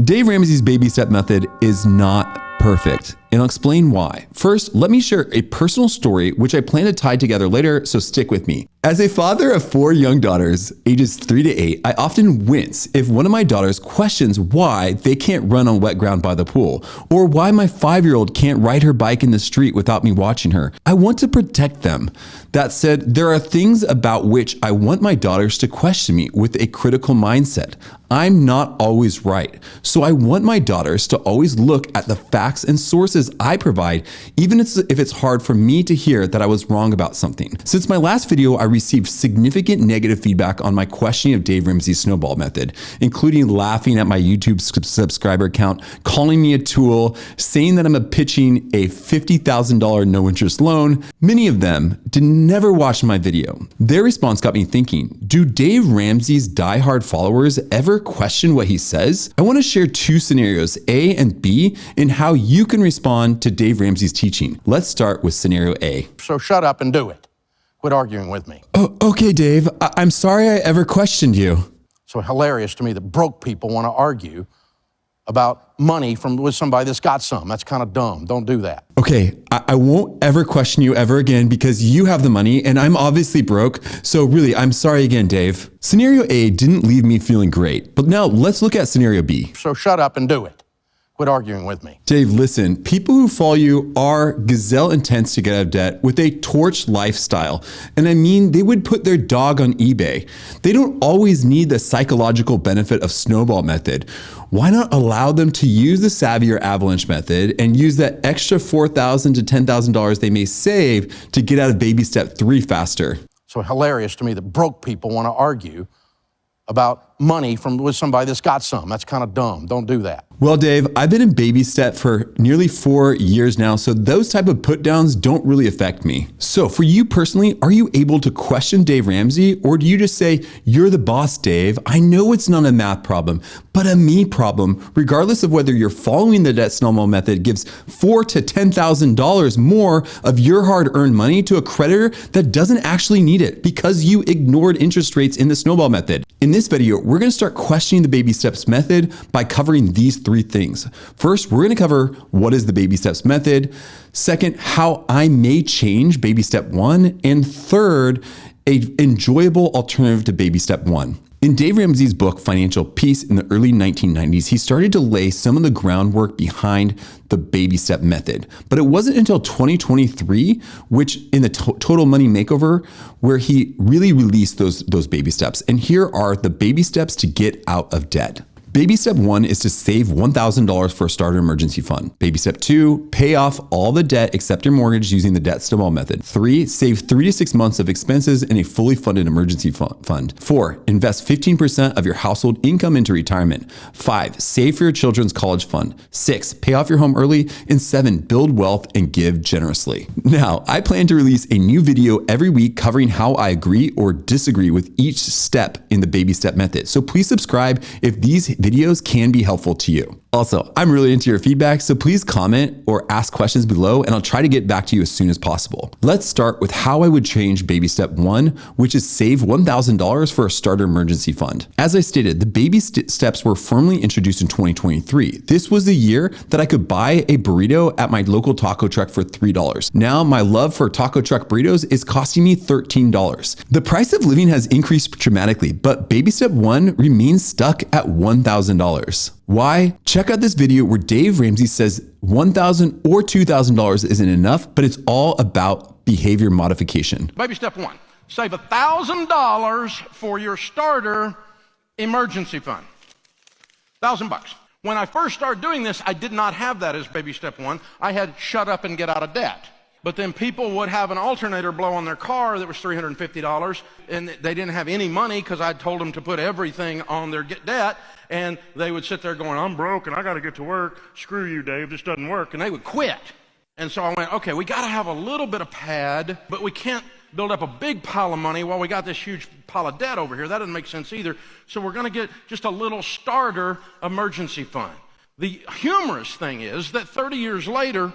Dave Ramsey's baby step method is not perfect, and I'll explain why. First, let me share a personal story which I plan to tie together later, so stick with me. As a father of 4 young daughters, ages 3 to 8, I often wince if one of my daughters questions why they can't run on wet ground by the pool, or why my 5-year-old can't ride her bike in the street without me watching her. I want to protect them. That said, there are things about which I want my daughters to question me with a critical mindset. I'm not always right, so I want my daughters to always look at the facts and sources I provide, even if it's hard for me to hear that I was wrong about something. Since my last video, I received significant negative feedback on my questioning of Dave Ramsey's snowball method, including laughing at my YouTube subscriber count, calling me a tool, saying that I'm pitching a $50,000 no interest loan. Many of them did never watch my video. Their response got me thinking, do Dave Ramsey's diehard followers ever question what he says? I want to share 2 scenarios, A and B, in how you can respond to Dave Ramsey's teaching. Let's start with scenario A. So shut up and do it. Quit arguing with me. Oh, okay, Dave. I'm sorry I ever questioned you. So hilarious to me that broke people want to argue about money with somebody that's got some. That's kind of dumb. Don't do that. Okay, I won't ever question you ever again because you have the money and I'm obviously broke. So really, I'm sorry again, Dave. Scenario A didn't leave me feeling great, but now let's look at scenario B. So shut up and do it. Quit arguing with me. Dave, listen, people who follow you are gazelle intense to get out of debt with a torch lifestyle. And I mean, they would put their dog on eBay. They don't always need the psychological benefit of snowball method. Why not allow them to use the savvier avalanche method and use that extra $4,000 to $10,000 they may save to get out of baby step 3 faster? So hilarious to me that broke people want to argue about money with somebody that's got some. That's kind of dumb. Don't do that. Well, Dave, I've been in baby step for nearly 4 years now, so those type of put downs don't really affect me. So for you personally, are you able to question Dave Ramsey, or do you just say, you're the boss, Dave? I know it's not a math problem, but a me problem. Regardless of whether you're following the debt snowball method gives $4,000 to $10,000 more of your hard-earned money to a creditor that doesn't actually need it because you ignored interest rates in the snowball method. In this video, we're going to start questioning the baby steps method by covering these 3 things. First, we're going to cover what is the baby steps method. Second, how I may change baby step 1. And third, an enjoyable alternative to baby step 1. In Dave Ramsey's book, Financial Peace, in the early 1990s, he started to lay some of the groundwork behind the baby step method. But it wasn't until 2023, which in the Total Money Makeover, where he really released those baby steps. And here are the baby steps to get out of debt. Baby step 1 is to save $1,000 for a starter emergency fund. Baby step 2, pay off all the debt except your mortgage using the debt snowball method. 3, save 3 to 6 months of expenses in a fully funded emergency fund. 4, invest 15% of your household income into retirement. 5, save for your children's college fund. 6, pay off your home early. And 7, build wealth and give generously. Now, I plan to release a new video every week covering how I agree or disagree with each step in the baby step method. So please subscribe if these videos can be helpful to you. Also, I'm really into your feedback, so please comment or ask questions below and I'll try to get back to you as soon as possible. Let's start with how I would change baby step 1, which is save $1,000 for a starter emergency fund. As I stated, the baby steps were firmly introduced in 2023. This was the year that I could buy a burrito at my local taco truck for $3. Now, my love for taco truck burritos is costing me $13. The price of living has increased dramatically, but baby step 1 remains stuck at $1,000. Why? Check out this video where Dave Ramsey says $1,000 or $2,000 isn't enough, but it's all about behavior modification. Baby step 1, save $1,000 for your starter emergency fund. $1,000. When I first started doing this, I did not have that as baby step 1. I had shut up and get out of debt. But then people would have an alternator blow on their car that was $350, and they didn't have any money because I told them to put everything on their debt, and they would sit there going, I'm broke and I got to get to work. Screw you, Dave, this doesn't work. And they would quit. And so I went, okay, we got to have a little bit of pad, but we can't build up a big pile of money while we got this huge pile of debt over here. That doesn't make sense either. So we're going to get just a little starter emergency fund. The humorous thing is that 30 years later,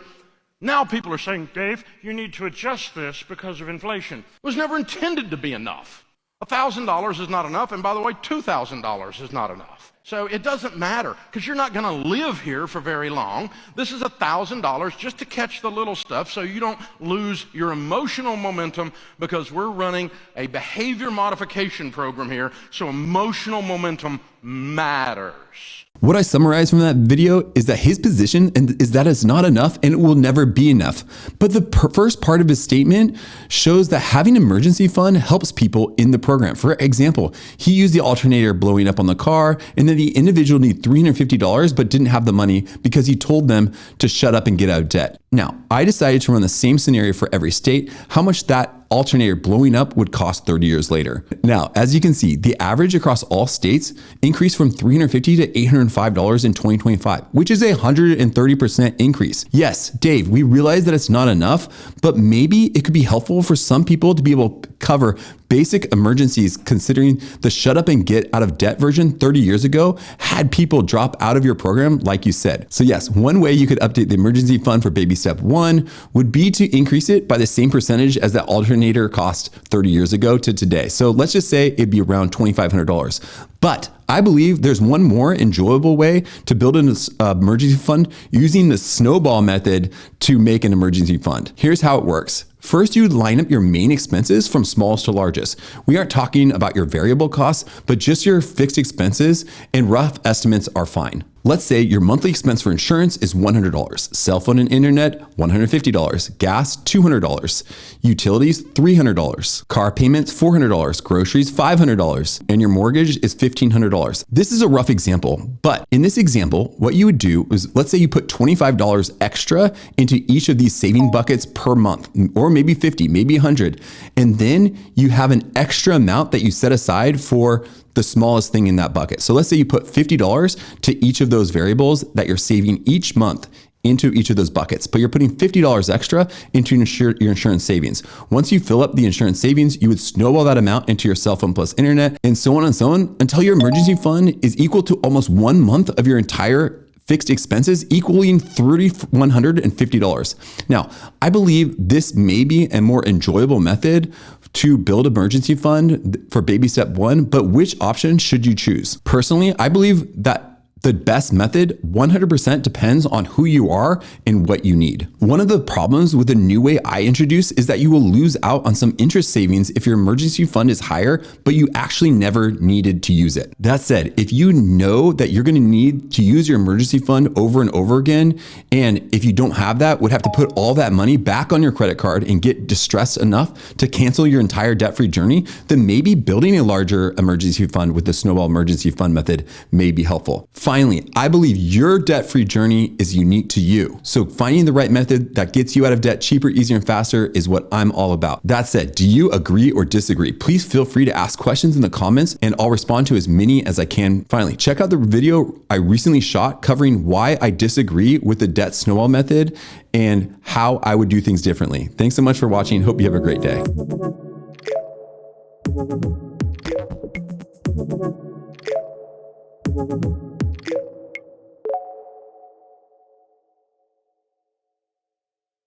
now people are saying, Dave, you need to adjust this because of inflation. It was never intended to be enough. $1,000 is not enough, and by the way, $2,000 is not enough. So it doesn't matter because you're not going to live here for very long. This is $1,000 just to catch the little stuff so you don't lose your emotional momentum, because we're running a behavior modification program here. So emotional momentum matters. What I summarized from that video is that his position is that it's not enough and it will never be enough. But the first part of his statement shows that having an emergency fund helps people in the program. For example, he used the alternator blowing up on the car, and then the individual needed $350 but didn't have the money because he told them to shut up and get out of debt. Now, I decided to run the same scenario for every state, how much that alternator blowing up would cost 30 years later. Now, as you can see, the average across all states increased from $350 to $805 in 2025, which is a 130% increase. Yes, Dave, we realize that it's not enough, but maybe it could be helpful for some people to be able to cover basic emergencies, considering the shut up and get out of debt version 30 years ago had people drop out of your program, like you said. So yes, one way you could update the emergency fund for baby step 1 would be to increase it by the same percentage as that alternator cost 30 years ago to today. So let's just say it'd be around $2,500. But I believe there's one more enjoyable way to build an emergency fund using the snowball method to make an emergency fund. Here's how it works. First, you would line up your main expenses from smallest to largest. We aren't talking about your variable costs, but just your fixed expenses, and rough estimates are fine. Let's say your monthly expense for insurance is $100, cell phone and internet, $150, gas, $200, utilities, $300, car payments, $400, groceries, $500, and your mortgage is $1,500. This is a rough example, but in this example, what you would do is, let's say you put $25 extra into each of these saving buckets per month, or maybe 50, maybe 100, and then you have an extra amount that you set aside for the smallest thing in that bucket. So let's say you put $50 to each of those variables that you're saving each month into each of those buckets, but you're putting $50 extra into your insurance savings. Once you fill up the insurance savings, you would snowball that amount into your cell phone plus internet, and so on until your emergency fund is equal to almost 1 month of your entire fixed expenses, equaling $3,150. Now, I believe this may be a more enjoyable method to build emergency fund for baby step 1, but which option should you choose? Personally, I believe that the best method 100% depends on who you are and what you need. One of the problems with the new way I introduce is that you will lose out on some interest savings if your emergency fund is higher, but you actually never needed to use it. That said, if you know that you're going to need to use your emergency fund over and over again, and if you don't have that, would have to put all that money back on your credit card and get distressed enough to cancel your entire debt-free journey, then maybe building a larger emergency fund with the snowball emergency fund method may be helpful. Finally, I believe your debt-free journey is unique to you. So finding the right method that gets you out of debt cheaper, easier, and faster is what I'm all about. That said, do you agree or disagree? Please feel free to ask questions in the comments and I'll respond to as many as I can. Finally, check out the video I recently shot covering why I disagree with the debt snowball method and how I would do things differently. Thanks so much for watching. Hope you have a great day.